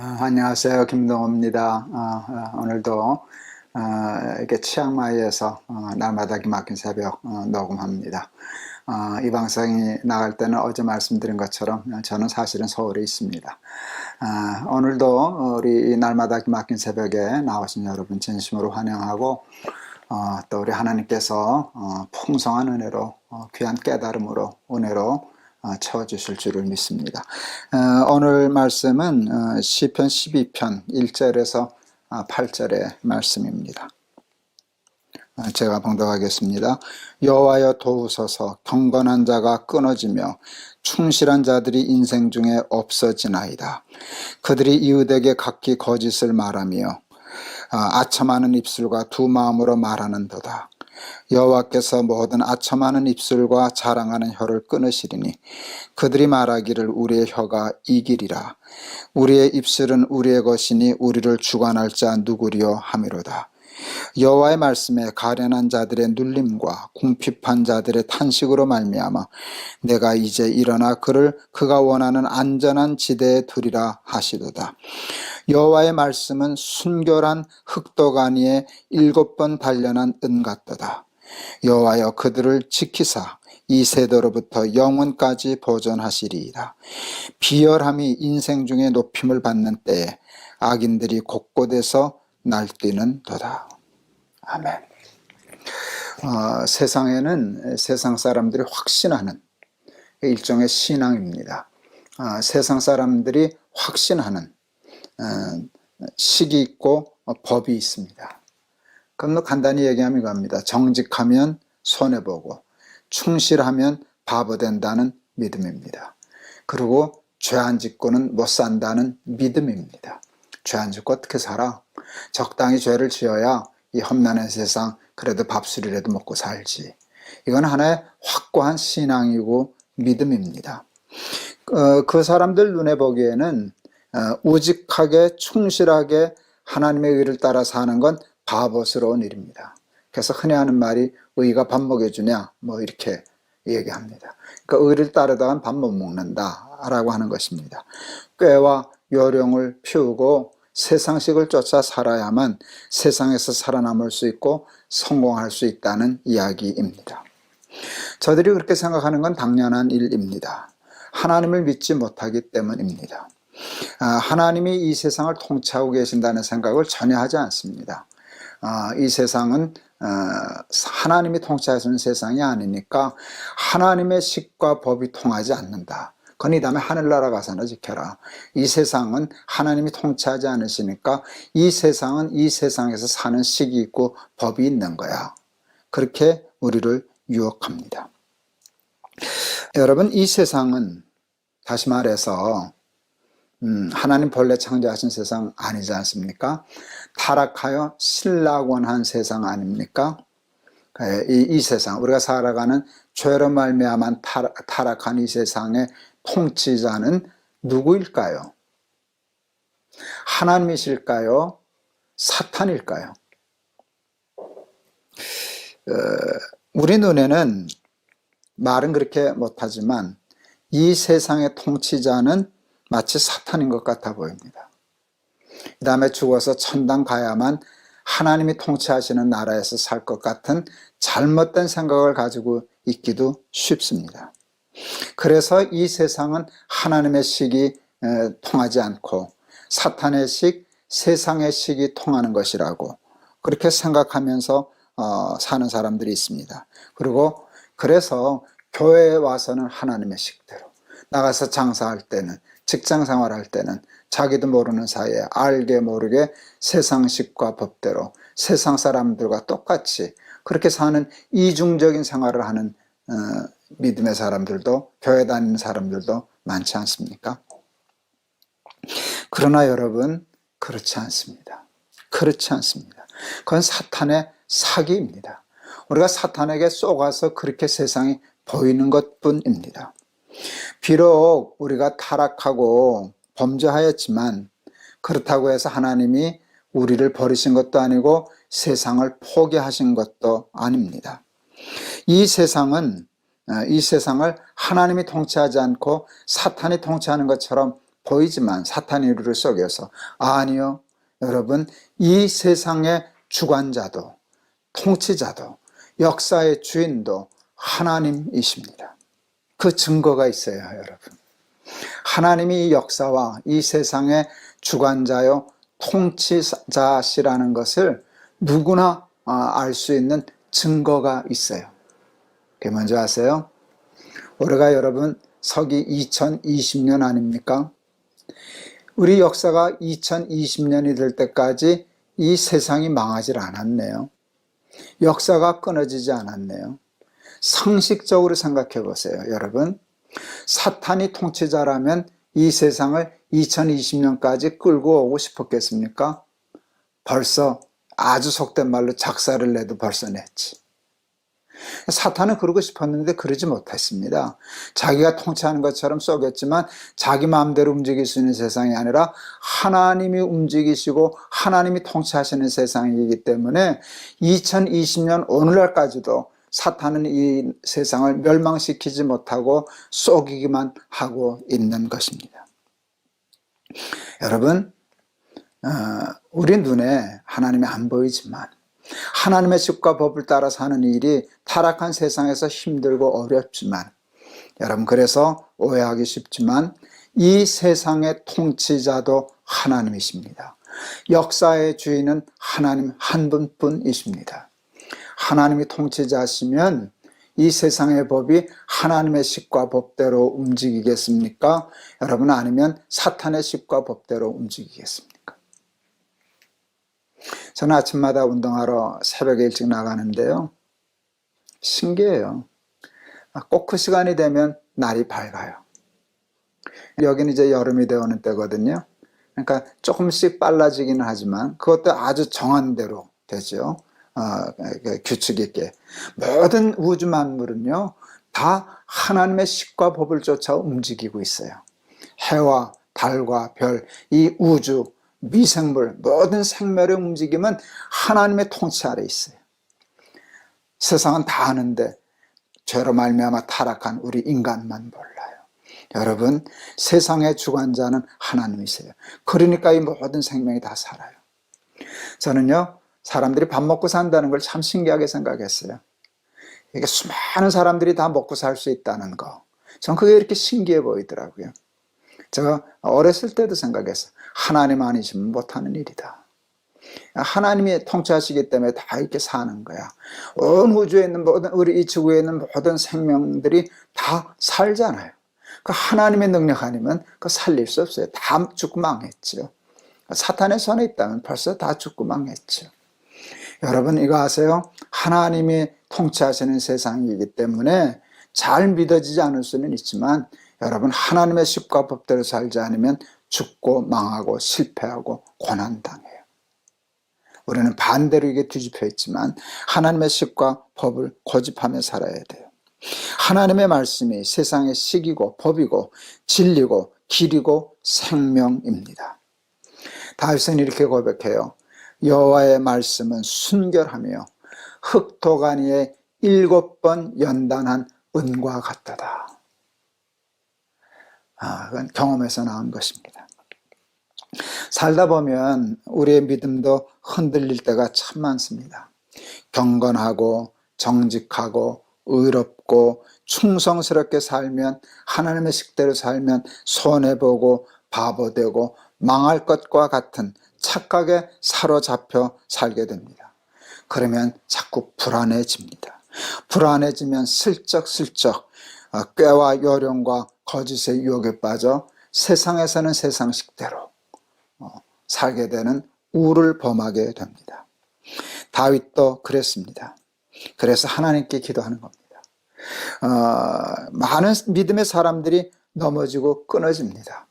안녕하세요. 김동호입니다. 오늘도 이렇게 치앙마이에서 날마다 기막힌 새벽 녹음합니다. 이 방송이 나갈 때는 어제 말씀드린 것처럼 저는 사실은 서울에 있습니다. 오늘도 우리 날마다 기막힌 새벽에 나오신 여러분 진심으로 환영하고 또 우리 하나님께서 풍성한 은혜로 귀한 깨달음으로 은혜로 채워주실 줄을 믿습니다. 오늘 말씀은 시편 12편 1절에서 8절의 말씀입니다. 제가 봉독하겠습니다. 여호와여 도우소서. 경건한 자가 끊어지며 충실한 자들이 인생 중에 없어지나이다. 그들이 이웃에게 각기 거짓을 말하며 아첨하는 입술과 두 마음으로 말하는도다. 여호와께서 모든 아첨하는 입술과 자랑하는 혀를 끊으시리니 그들이 말하기를 우리의 혀가 이기리라. 우리의 입술은 우리의 것이니 우리를 주관할 자 누구리요 하미로다. 여호와의 말씀에 가련한 자들의 눌림과 궁핍한 자들의 탄식으로 말미암아 내가 이제 일어나 그가 원하는 안전한 지대에 두리라 하시도다. 여호와의 말씀은 순결한 흑도가니에 7번 단련한 은 같도다. 여호와여 그들을 지키사 이 세대로부터 영원까지 보존하시리이다. 비열함이 인생 중에 높임을 받는 때에 악인들이 곳곳에서 날뛰는 도다. 아멘. 세상에는 세상 사람들이 확신하는 일종의 신앙입니다. 세상 사람들이 확신하는 식이 있고 법이 있습니다. 그럼 간단히 얘기하면 이겁니다. 정직하면 손해보고 충실하면 바보 된다는 믿음입니다. 그리고 죄 안 짓고는 못 산다는 믿음입니다. 죄 안 짓고 어떻게 살아? 적당히 죄를 지어야 이 험난한 세상 그래도 밥술이라도 먹고 살지. 이건 하나의 확고한 신앙이고 믿음입니다. 그 사람들 눈에 보기에는 우직하게 충실하게 하나님의 의를 따라 사는 건 바보스러운 일입니다. 그래서 흔히 하는 말이 의가 밥 먹여주냐 뭐 이렇게 얘기합니다. 그러니까 의를 따르다간 밥 못 먹는다 라고 하는 것입니다. 꾀와 요령을 피우고 세상식을 쫓아 살아야만 세상에서 살아남을 수 있고 성공할 수 있다는 이야기입니다. 저들이 그렇게 생각하는 건 당연한 일입니다. 하나님을 믿지 못하기 때문입니다. 하나님이 이 세상을 통치하고 계신다는 생각을 전혀 하지 않습니다. 이 세상은 하나님이 통치하시는 세상이 아니니까 하나님의 식과 법이 통하지 않는다. 그건 이 다음에 하늘나라 가서나 지켜라. 이 세상은 하나님이 통치하지 않으시니까 이 세상은 이 세상에서 사는 식이 있고 법이 있는 거야. 그렇게 우리를 유혹합니다. 여러분, 이 세상은 다시 말해서 하나님 본래 창조하신 세상 아니지 않습니까? 타락하여 신락원한 세상 아닙니까? 이 세상, 우리가 살아가는 죄로 말미암아 타락한 이 세상의 통치자는 누구일까요? 하나님이실까요? 사탄일까요? 우리 눈에는 말은 그렇게 못하지만 이 세상의 통치자는 마치 사탄인 것 같아 보입니다. 그 다음에 죽어서 천당 가야만 하나님이 통치하시는 나라에서 살 것 같은 잘못된 생각을 가지고 있기도 쉽습니다. 그래서 이 세상은 하나님의 식이 통하지 않고 사탄의 식, 세상의 식이 통하는 것이라고 그렇게 생각하면서 사는 사람들이 있습니다. 그리고 그래서 교회에 와서는 하나님의 식대로, 나가서 장사할 때는, 직장 생활할 때는 자기도 모르는 사이에 알게 모르게 세상식과 법대로 세상 사람들과 똑같이 그렇게 사는 이중적인 생활을 하는 믿음의 사람들도, 교회 다니는 사람들도 많지 않습니까? 그러나 여러분, 그렇지 않습니다. 그렇지 않습니다. 그건 사탄의 사기입니다. 우리가 사탄에게 쏘가서 그렇게 세상이 보이는 것뿐입니다. 비록 우리가 타락하고 범죄하였지만 그렇다고 해서 하나님이 우리를 버리신 것도 아니고 세상을 포기하신 것도 아닙니다. 이 세상을 하나님이 통치하지 않고 사탄이 통치하는 것처럼 보이지만 사탄의 이루를 속여서 아니요. 여러분, 이 세상의 주관자도 통치자도 역사의 주인도 하나님이십니다. 그 증거가 있어요, 여러분. 하나님이 이 역사와 이 세상의 주관자요 통치자시라는 것을 누구나 알 수 있는 증거가 있어요. 그게 뭔지 아세요? 올해가 여러분 서기 2020년 아닙니까? 우리 역사가 2020년이 될 때까지 이 세상이 망하질 않았네요. 역사가 끊어지지 않았네요. 상식적으로 생각해 보세요, 여러분. 사탄이 통치자라면 이 세상을 2020년까지 끌고 오고 싶었겠습니까? 벌써 아주 속된 말로 작사를 내도 벌써 냈지. 사탄은 그러고 싶었는데 그러지 못했습니다. 자기가 통치하는 것처럼 쏘겠지만 자기 마음대로 움직일 수 있는 세상이 아니라 하나님이 움직이시고 하나님이 통치하시는 세상이기 때문에 2020년 오늘날까지도 사탄은 이 세상을 멸망시키지 못하고 쏘기만 하고 있는 것입니다. 여러분, 우리 눈에 하나님이 안 보이지만 하나님의 습과 법을 따라 사는 일이 타락한 세상에서 힘들고 어렵지만, 여러분, 그래서 오해하기 쉽지만 이 세상의 통치자도 하나님이십니다. 역사의 주인은 하나님 한 분뿐이십니다. 하나님이 통치자시면 이 세상의 법이 하나님의 식과 법대로 움직이겠습니까? 여러분, 아니면 사탄의 식과 법대로 움직이겠습니까? 저는 아침마다 운동하러 새벽에 일찍 나가는데요. 신기해요. 꼭 그 시간이 되면 날이 밝아요. 여기는 이제 여름이 되어오는 때거든요. 그러니까 조금씩 빨라지기는 하지만 그것도 아주 정한 대로 되죠. 규칙 있게. 모든 우주 만물은요, 다 하나님의 식과 법을 쫓아 움직이고 있어요. 해와 달과 별, 이 우주, 미생물, 모든 생명의 움직임은 하나님의 통치 아래 있어요. 세상은 다 아는데 죄로 말미암아 타락한 우리 인간만 몰라요. 여러분, 세상의 주관자는 하나님이세요. 그러니까 이 모든 생명이 다 살아요. 저는요, 사람들이 밥 먹고 산다는 걸 참 신기하게 생각했어요. 이게 수많은 사람들이 다 먹고 살 수 있다는 거, 전 그게 이렇게 신기해 보이더라고요. 제가 어렸을 때도 생각했어요. 하나님 아니시면 못하는 일이다. 하나님이 통치하시기 때문에 다 이렇게 사는 거야. 온 우주에 있는 모든, 우리 이 지구에 있는 모든 생명들이 다 살잖아요. 그 하나님의 능력 아니면 그 살릴 수 없어요. 다 죽고 망했죠. 사탄의 손에 있다면 벌써 다 죽고 망했죠. 여러분, 이거 아세요? 하나님이 통치하시는 세상이기 때문에 잘 믿어지지 않을 수는 있지만, 여러분, 하나님의 식과 법대로 살지 않으면 죽고 망하고 실패하고 고난당해요. 우리는 반대로 이게 뒤집혀 있지만 하나님의 식과 법을 고집하며 살아야 돼요. 하나님의 말씀이 세상의 식이고 법이고 진리고 길이고 생명입니다. 다윗은 이렇게 고백해요. 여호와의 말씀은 순결하며 흑토가니에 7번 연단한 은과 같도다. 그건 경험에서 나온 것입니다. 살다 보면 우리의 믿음도 흔들릴 때가 참 많습니다. 경건하고 정직하고 의롭고 충성스럽게 살면, 하나님의 식대로 살면 손해보고 바보되고 망할 것과 같은 착각에 사로잡혀 살게 됩니다. 그러면 자꾸 불안해집니다. 불안해지면 슬쩍슬쩍 꾀와 요령과 거짓의 유혹에 빠져 세상에서는 세상식대로 살게 되는 우를 범하게 됩니다. 다윗도 그랬습니다. 그래서 하나님께 기도하는 겁니다. 많은 믿음의 사람들이 넘어지고 끊어집니다.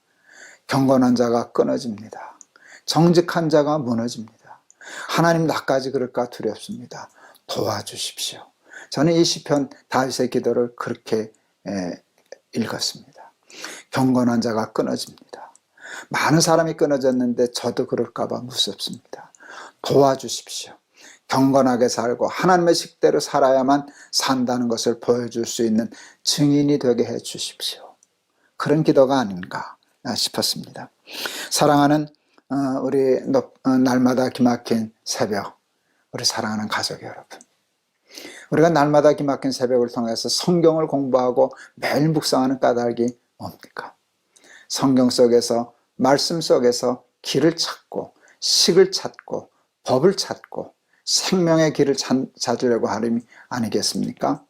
경건한 자가 끊어집니다. 정직한 자가 무너집니다. 하나님, 나까지 그럴까 두렵습니다. 도와주십시오. 저는 이 시편 다윗의 기도를 그렇게 읽었습니다. 경건한 자가 끊어집니다. 많은 사람이 끊어졌는데 저도 그럴까 봐 무섭습니다. 도와주십시오. 경건하게 살고 하나님의 식대로 살아야만 산다는 것을 보여줄 수 있는 증인이 되게 해 주십시오. 그런 기도가 아닌가 싶었습니다. 사랑하는 우리 날마다 기막힌 새벽, 우리 사랑하는 가족 여러분, 우리가 날마다 기막힌 새벽을 통해서 성경을 공부하고 매일 묵상하는 까닭이 뭡니까? 성경 속에서, 말씀 속에서 길을 찾고 식을 찾고 법을 찾고 생명의 길을 찾으려고 하는 아니겠습니까?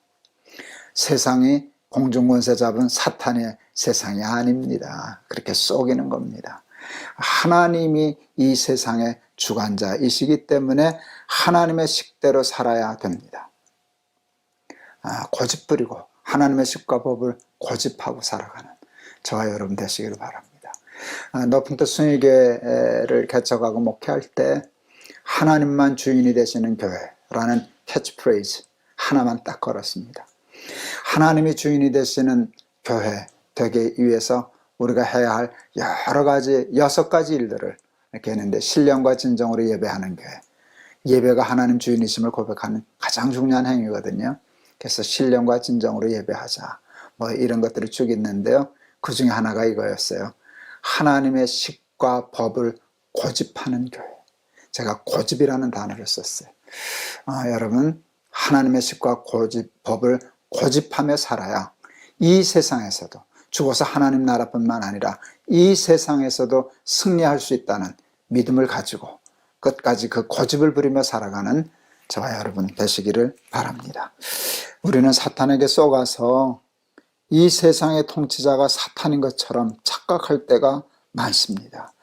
세상이 공중권세 잡은 사탄의 세상이 아닙니다. 그렇게 속이는 겁니다. 하나님이 이 세상의 주관자이시기 때문에 하나님의 식대로 살아야 됩니다. 고집 부리고 하나님의 식과 법을 고집하고 살아가는 저와 여러분 되시기를 바랍니다. 높은 뜻 순위교회를 개척하고 목회할 때 하나님만 주인이 되시는 교회라는 캐치프레이즈 하나만 딱 걸었습니다. 하나님이 주인이 되시는 교회 되기 위해서 우리가 해야 할 여러 가지 6가지 일들을 이렇게 했는데, 신령과 진정으로 예배하는 교회, 예배가 하나님 주인이심을 고백하는 가장 중요한 행위거든요. 그래서 신령과 진정으로 예배하자, 뭐 이런 것들을 쭉 있는데요, 그 중에 하나가 이거였어요. 하나님의 식과 법을 고집하는 교회. 제가 고집이라는 단어를 썼어요. 여러분, 하나님의 식과 법을 고집하며 살아야 이 세상에서도, 죽어서 하나님 나라뿐만 아니라 이 세상에서도 승리할 수 있다는 믿음을 가지고 끝까지 그 고집을 부리며 살아가는 저와 여러분 되시기를 바랍니다. 우리는 사탄에게 속아서 이 세상의 통치자가 사탄인 것처럼 착각할 때가 많습니다.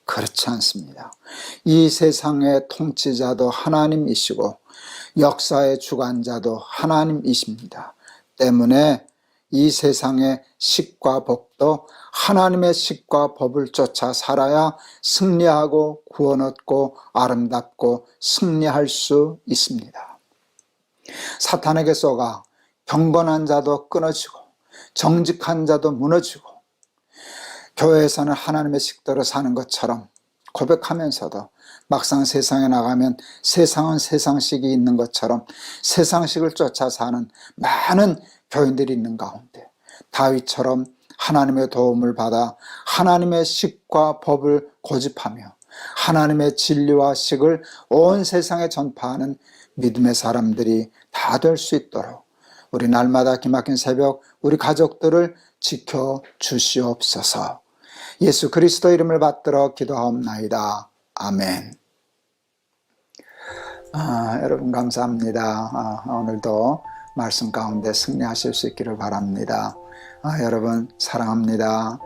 그렇지 않습니다. 이 세상의 통치자도 하나님이시고 역사의 주관자도 하나님이십니다. 때문에 이 세상의 식과 법도 하나님의 식과 법을 쫓아 살아야 승리하고 구원 얻고 아름답고 승리할 수 있습니다. 사탄에게 쏘가 경건한 자도 끊어지고 정직한 자도 무너지고 교회에서는 하나님의 식대로 사는 것처럼 고백하면서도 막상 세상에 나가면 세상은 세상식이 있는 것처럼 세상식을 쫓아 사는 많은 교인들이 있는 가운데, 다윗처럼 하나님의 도움을 받아 하나님의 식과 법을 고집하며 하나님의 진리와 식을 온 세상에 전파하는 믿음의 사람들이 다 될 수 있도록 우리 날마다 기막힌 새벽 우리 가족들을 지켜주시옵소서. 예수 그리스도 이름을 받들어 기도하옵나이다. 아멘. 여러분 감사합니다. 오늘도 말씀 가운데 승리하실 수 있기를 바랍니다. 여러분 사랑합니다.